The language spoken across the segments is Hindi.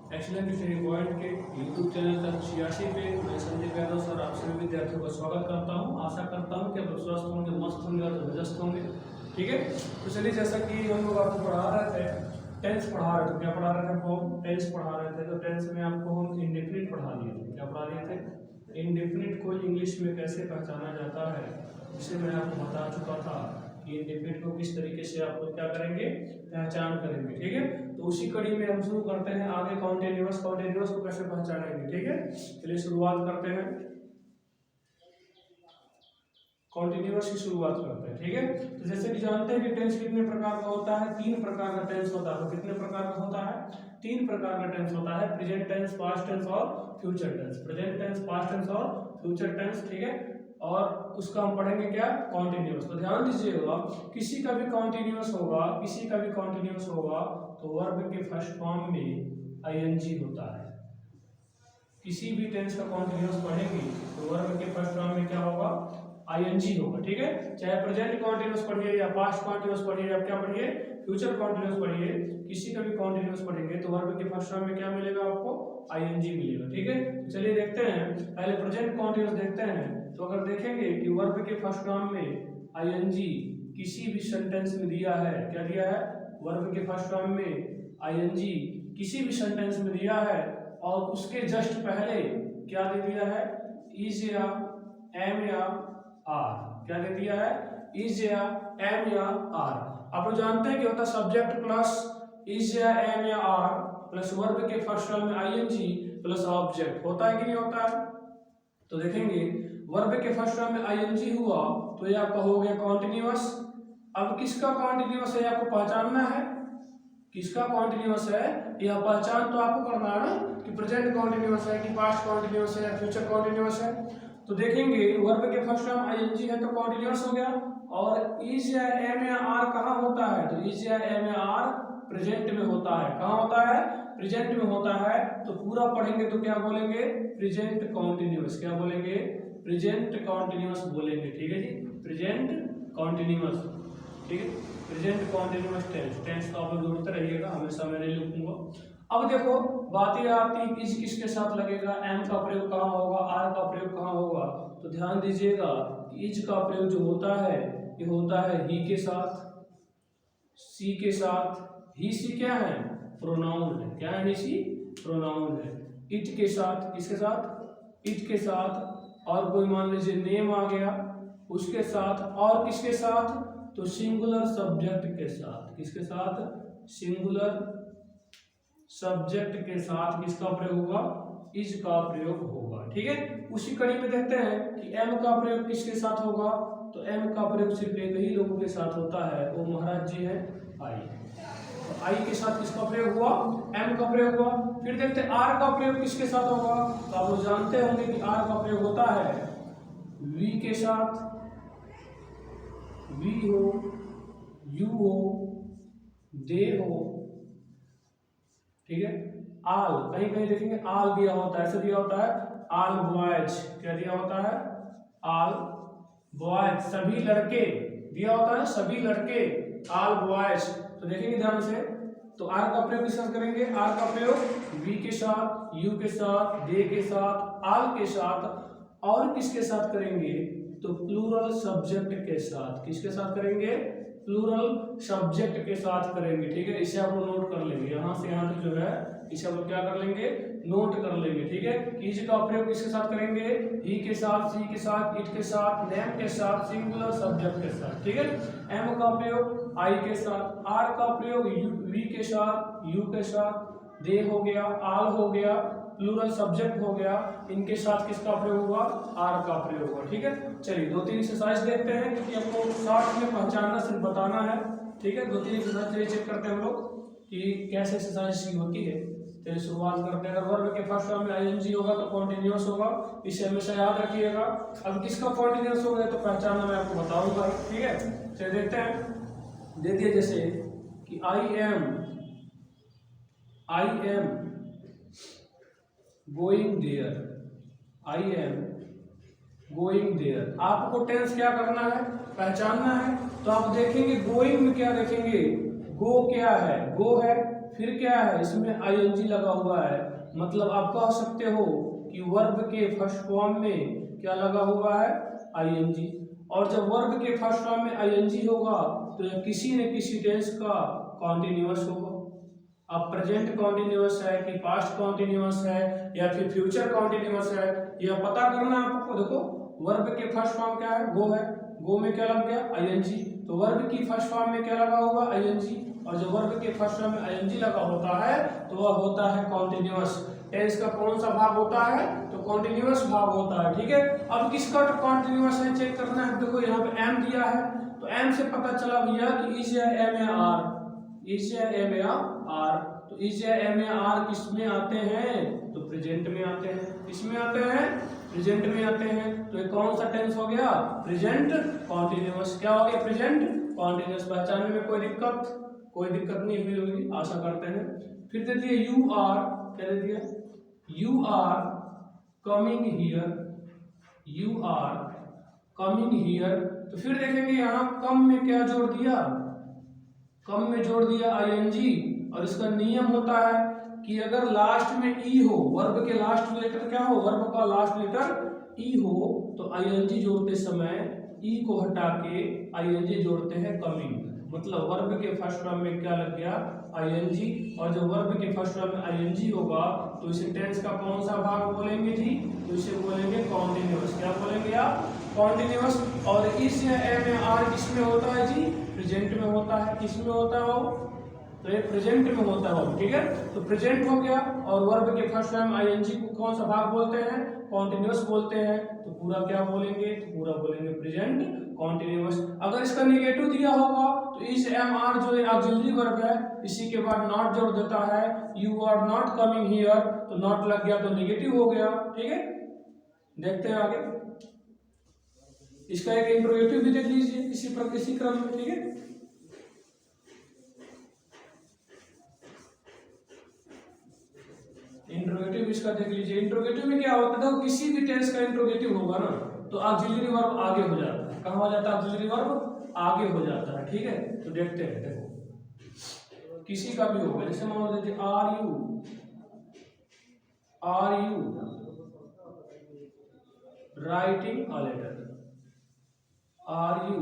एक्सीलेंट स्टडी पॉइंट के यूट्यूब चैनल तक 86 पे मैं संदीप यादव सर आप सभी विद्यार्थियों का स्वागत करता हूं। आशा करता हूं कि आप स्वस्थ होंगे, मस्त होंगे और जबरदस्त होंगे। ठीक है, तो चलिए जैसा कि हम लोग आपको पढ़ा रहे थे, टेंस पढ़ा रहे थे। क्या पढ़ा रहे थे आपको? टेंस पढ़ा रहे थे। तो टेंस में आपको हम इंडेफिनिट पढ़ा दिए थे। क्या पढ़ा दिए थे? इंडेफिनिट को इंग्लिश में कैसे पहचाना जाता है, जिसे मैं आपको बता चुका था कि इंडेफिनिट को किस तरीके से आप लोग क्या करेंगे, पहचान करेंगे। ठीक है, तो उसी कड़ी में हम शुरू करते हैं आगे कॉन्टिन्यूअस को कैसे पहचानेंगे। ठीक है, चलिए शुरुआत करते हैं, कॉन्टिन्यूअस की शुरुआत करते हैं। ठीक है, तो जैसे कि जानते हैं कि टेंस कितने प्रकार का होता है? 3 प्रकार का टेंस होता है। तो कितने प्रकार का होता है? 3 प्रकार का टेंस होता है, प्रेजेंट टेंस, पास्ट टेंस और future tense. Present tense, past tense और फ्यूचर टेंस। ठीक है, और उसका हम पढ़ेंगे क्या? कॉन्टिन्यूअस। तो ध्यान दीजिएगा, किसी का भी कॉन्टिन्यूअस होगा, किसी का भी कॉन्टिन्यूअस होगा तो वर्ब के फर्स्ट फॉर्म में आईएनजी होता है। किसी भी टेंस का कॉन्टिन्यूअस पढ़ेंगे तो वर्ब के फर्स्ट फॉर्म में क्या होगा? आईएनजी होगा। ठीक है, चाहे प्रेजेंट कॉन्टिन्यूअस पढ़िए या पास्ट कॉन्टिन्यूअस पढ़िए या क्या पढ़िए, फ्यूचर कॉन्टिन्यूअस पढ़िए, किसी का भी कॉन्टिन्यूअस पढ़ेंगे तो वर्ब के फर्स्ट फॉर्म में क्या मिलेगा आपको? आईएनजी मिलेगा। ठीक है, तो चलिए देखते हैं, पहले प्रेजेंट कॉन्टिन्यूअस देखते हैं। तो अगर देखेंगे कि वर्ब के फर्स्ट फॉर्म में आईएनजी किसी भी सेंटेंस में दिया है, क्या दिया है? वर्ब के फर्स्ट फॉर्म में आईएनजी किसी भी सेंटेंस में दिया है और उसके जस्ट पहले क्या दे दिया है? इज या एम या आर। क्या दे दिया है? इज या एम या आर। आप लोग जानते हैं कि होता है सब्जेक्ट प्लस इज या एम या आर प्लस वर्ब के फर्स्ट फॉर्म में आईएनजी प्लस ऑब्जेक्ट। होता है कि नहीं होता है? तो देखेंगे वर्ब के फर्स्ट फॉर्म में आईएनजी हुआ तो ये आपका हो गया कॉन्टिन्यूअस। अब किसका कॉन्टिन्यूअस है आपको पहचानना है, किसका कॉन्टिन्यूअस है यह पहचान तो आपको करना है ना, कि प्रेजेंट कॉन्टिन्यूअस है कि पास्ट कॉन्टिन्यूअस है या फ्यूचर कॉन्टिन्यूअस है। तो देखेंगे वर्ब के फर्स्ट फॉर्म आईएनजी है तो कॉन्टिन्यूअस हो गया। और इज या एम या आर कहाँ होता है? तो इज या एम या आर प्रेजेंट में होता है। कहाँ होता है? प्रेजेंट में होता है। तो पूरा पढ़ेंगे तो क्या बोलेंगे? Present continuous. क्या बोलेंगे? प्रेजेंट कॉन्टिन्यूअस बोलेंगे। ठीक है जी, प्रेजेंट कॉन्टिन्यूअस। ठीक है, प्रेजेंट कॉन्टिन्यूअस टेंस। टेंस तो आप लोग जोड़ते रहिएगा, हमेशा मैं नहीं लिखूंगा। अब देखो बात यह आती है इज किसके साथ लगेगा, एम का प्रयोग कहाँ होगा, आर का प्रयोग कहाँ होगा। तो ध्यान दीजिएगा इज का प्रयोग जो होता है ये होता है ही के साथ, सी के साथ। ही सी क्या है? प्रोनाउन है। क्या है? ही सी प्रोनाउन है। इट के साथ, किसके साथ? इट के साथ। और कोई मान लीजिए नेम आ गया उसके साथ। और किसके साथ? तो सिंगुलर सब्जेक्ट के साथ। किसके साथ? सिंगुलर सब्जेक्ट के साथ किसका प्रयोग होगा? इज का प्रयोग होगा। ठीक है, उसी कड़ी में देखते हैं कि एम का प्रयोग किसके साथ होगा। तो एम का प्रयोग सिर्फ एक ही लोगों के साथ होता है, वो महाराज जी है आई। तो आई के साथ किसका प्रयोग हुआ? एम का प्रयोग हुआ। फिर देखते हैं आर का प्रयोग किसके साथ होगा। तो आप लोग जानते होंगे कि आर का प्रयोग होता है वी के साथ। वी हो, यू हो, दे हो। ठीक है, आल, कहीं कहीं देखेंगे आल दिया होता है, ऐसे दिया होता है आल बॉयज। क्या दिया होता है? आल बॉयज, सभी लड़के दिया होता है, सभी लड़के, आल बॉयज। तो देखेंगे ध्यान से, तो आर का प्रयोग किसके साथ करेंगे? आर का प्रयोग वी के साथ, यू के साथ, दे के साथ, आल के साथ। और किसके साथ करेंगे? तो प्लूरल सब्जेक्ट के साथ। किसके साथ करेंगे? प्लूरल सब्जेक्ट के साथ करेंगे। ठीक है, इसे आप लोग नोट कर लेंगे, यहाँ से यहाँ तक जो है इसे आप लोग क्या कर लेंगे? नोट कर लेंगे। ठीक है, इज का प्रयोग किसके साथ करेंगे? ही के साथ, सी के साथ, इट के साथ, नेम के साथ, सिंगुलर सब्जेक्ट के साथ। ठीक है, एम का प्रयोग आई के साथ, आर का प्रयोग वी के साथ, यू के साथ, दे हो गया, आल हो गया, प्लूरल सब्जेक्ट हो गया, इनके साथ किसका प्रयोग हुआ? आर का प्रयोग हुआ। ठीक है, चलिए 2-3 एक्सरसाइज देखते हैं क्योंकि आपको शॉर्ट में पहचानना सिर्फ बताना है। ठीक है, 2-3 एक्सरसाइज चेक करते हैं हम लोग कि कैसे एक्सरसाइज होती है। चलिए शुरुआत करते हैं। अगर वर्ब के फर्स्ट फॉर्म में आईएनजी होगा तो कॉन्टिन्यूअस होगा, इसे हमेशा याद रखिएगा। अब किसका कॉन्टिन्यूअस होगा तो पहचानना मैं आपको बताऊंगा। ठीक है, चलिए देखते हैं। दे दिए जैसे कि I am going there. I am going there. आपको टेंस क्या करना है? पहचानना है। तो आप देखेंगे गोइंग में क्या देखेंगे, गो क्या है, गो है, फिर क्या है, इसमें आईएनजी लगा हुआ है, मतलब आप कह सकते हो कि वर्ब के फर्स्ट फॉर्म में क्या लगा हुआ है, आईएनजी। और जब वर्ब के फर्स्ट फॉर्म में आईएनजी होगा तो यह किसी न किसी टेंस का कॉन्टिन्यूअस होगा। अब प्रेजेंट कॉन्टिन्यूअस है कि पास्ट कॉन्टिन्यूअस है या फिर फ्यूचर कॉन्टिन्यूअस है, यह पता करना है आपको। देखो वर्ब के फर्स्ट फॉर्म क्या है, गो है, गो में क्या लग गया, आईएनजी, तो वर्ब की फर्स्ट फॉर्म में क्या लगा हुआ, आईएनजी, और जो वर्ब के फर्स्ट फॉर्म में आईएनजी लगा होता है तो वह होता है कॉन्टिन्यूअस। टेंस का कौन सा भाग होता है, तो कॉन्टिन्यूअस भाग होता है, ठीक है। अब किसका कॉन्टिन्यूअस है चेक करना है। देखो यहाँ पे एम दिया है, तो एम से पता चला भैया कि इज या एम या आर, इज या एम या आर, तो इज या एम या आर किस में आते हैं, तो प्रेजेंट में आते हैं, किसमें आते हैं, प्रेजेंट में आते हैं। तो ये कौन सा टेंस हो गया, प्रेजेंट कॉन्टिन्यूअस। क्या हो गया, प्रेजेंट कॉन्टिन्यूअस। पहचानने में कोई दिक्कत नहीं हुई होगी, आशा करते हैं। फिर दे दिए यू आर, क्या दे दिया, you are coming here, you are coming here. तो फिर देखेंगे यहाँ कम में क्या जोड़ दिया, कम में जोड़ दिया आईएनजी। और इसका नियम होता है कि अगर लास्ट में ई हो, वर्ब के लास्ट लेटर क्या हो, वर्ब का लास्ट लेटर ई हो, तो आईएनजी जोड़ते समय ई को हटा के आईएनजी जोड़ते हैं कमिंग। मतलब वर्ब के फर्स्ट फॉर्म में क्या लग गया, आईएनजी, और जब वर्ब के फर्स्ट फॉर्म में आईएनजी होगा तो इसे टेंस का कौन सा भाग बोलेंगे जी, तो इसे बोलेंगे कॉन्टिन्यूअस। क्या बोलेंगे आप, कॉन्टिन्यूअस। और इस या एम या आर किसमें होता है जी, प्रेजेंट में होता है, किसमें होता है वो, तो ये प्रेजेंट में होता है, ठीक है। तो प्रेजेंट हो गया, और वर्ब के फर्स्ट फॉर्म आईएनजी को कौन सा भाग बोलते हैं, कॉन्टिन्यूअस बोलते हैं। तो पूरा क्या बोलेंगे, तो पूरा बोलेंगे प्रेजेंट कॉन्टिन्यूअस। अगर इसका नेगेटिव दिया होगा तो इस एम आर जो ऑक्सिलरी वर्ब है इसी के बाद नॉट जोड़ देता है, you are not coming here, तो नॉट लग गया तो नेगेटिव हो गया, ठीक है। देखते हैं आगे, इसका एक इंट्रोगेटिव भी देख लीजिए इसी क्रम में, ठीक है। इंट्रोगेटिव इसका देख लीजिए। इंट्रोगेटिव में क्या होता है, किसी भी टेंस का इंट्रोगेटिव होगा ना तो ऑक्सिलरी वर्ब आगे हो जाता है। कहाँ हो जाता है, ऑक्सिलरी वर्ब आगे हो जाता है, ठीक है। तो देखते हैं, देखो किसी का भी होगा, जैसे मान लीजिए are you writing a letter, are you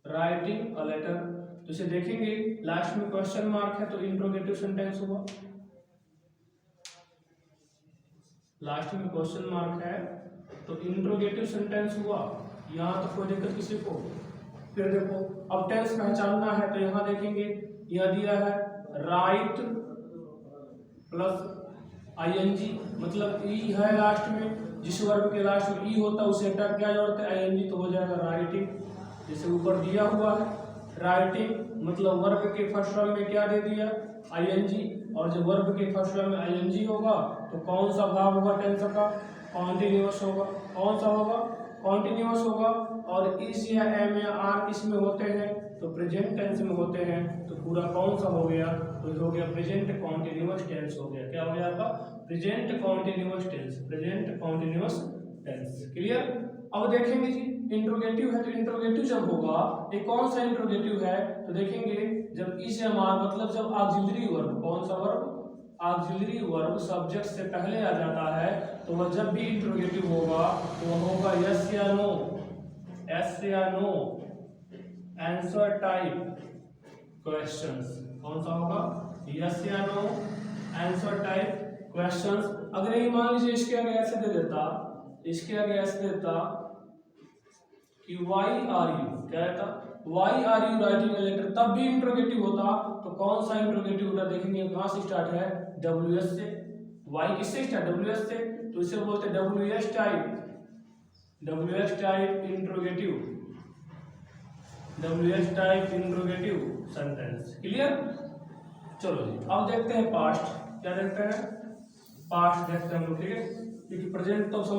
writing a letter, तो इसे देखेंगे लास्ट में क्वेश्चन मार्क है तो इंट्रोगेटिव सेंटेंस हुआ। लास्ट में क्वेश्चन मार्क है तो इंट्रोगेटिव सेंटेंस हुआ, यहाँ तो कोई दिक्कत किसी को। फिर देखो अब टेंस पहचानना है तो यहाँ देखेंगे, यह दिया है राइट प्लस आईएनजी, मतलब ई है लास्ट में, जिस वर्ब के लास्ट में ई होता है उसे हटा क्या जोड़ते हैं, आईएनजी, तो हो जाएगा राइटिंग। जैसे ऊपर दिया हुआ है राइटिंग, मतलब वर्ब के फर्स्ट फॉर्म में क्या दे दिया, आईएनजी, और जब वर्ब के फर्स्ट फॉर्म में आईएनजी होगा तो कौन सा भाग होगा टेंस का, कॉन्टिन्यूअस होगा। कौन सा होगा, कॉन्टिन्यूअस होगा। और इस या एम या आर किस में होते हैं, तो प्रेजेंट टेंस में होते हैं, तो पूरा कौन सा हो गया, तो हो गया प्रेजेंट कॉन्टिन्यूअस टेंस हो गया। क्या हो गया आपका, present continuous tense, present continuous tense. Clear. अब देखेंगे जी इंट्रोगेटिव है, तो इंट्रोगेटिव जब होगा ये कौन सा इंट्रोगेटिव है, तो देखेंगे जब इस या आर, मतलब जब ऑक्सिलरी वर्ब, कौन सा वर्ब, ऑक्सिलरी वर्ब सब्जेक्ट से पहले आ जाता है तो वह जब भी इंट्रोगेटिव होगा तो वह होगा यस या नो, एस या नो, आंसर टाइप क्वेश्चंस। कौन सा होगा, यस या नो, आंसर टाइप क्वेश्चंस। अगर ये मान लीजिए इसके आगे ऐसे दे देता, इसके आगे ऐसे देता कि वाई आर यू, क्या रहता, why are you writing a letter, तब भी इंट्रोगेटिव होता। तो कौन सा इंट्रोगेटिव होता, देखेंगे कहाँ से स्टार्ट है, डब्ल्यू एस से। वाई किससे स्टार्ट, डब्ल्यू एस से, तो इसे बोलते हैं W S type, W S type interrogative, W S type interrogative sentence. Clear. चलो जी अब देखते हैं पास्ट, क्या देखते हैं, पास्ट देखते हैं हम लोग, ठीक है, क्योंकि प्रेजेंट तो समझ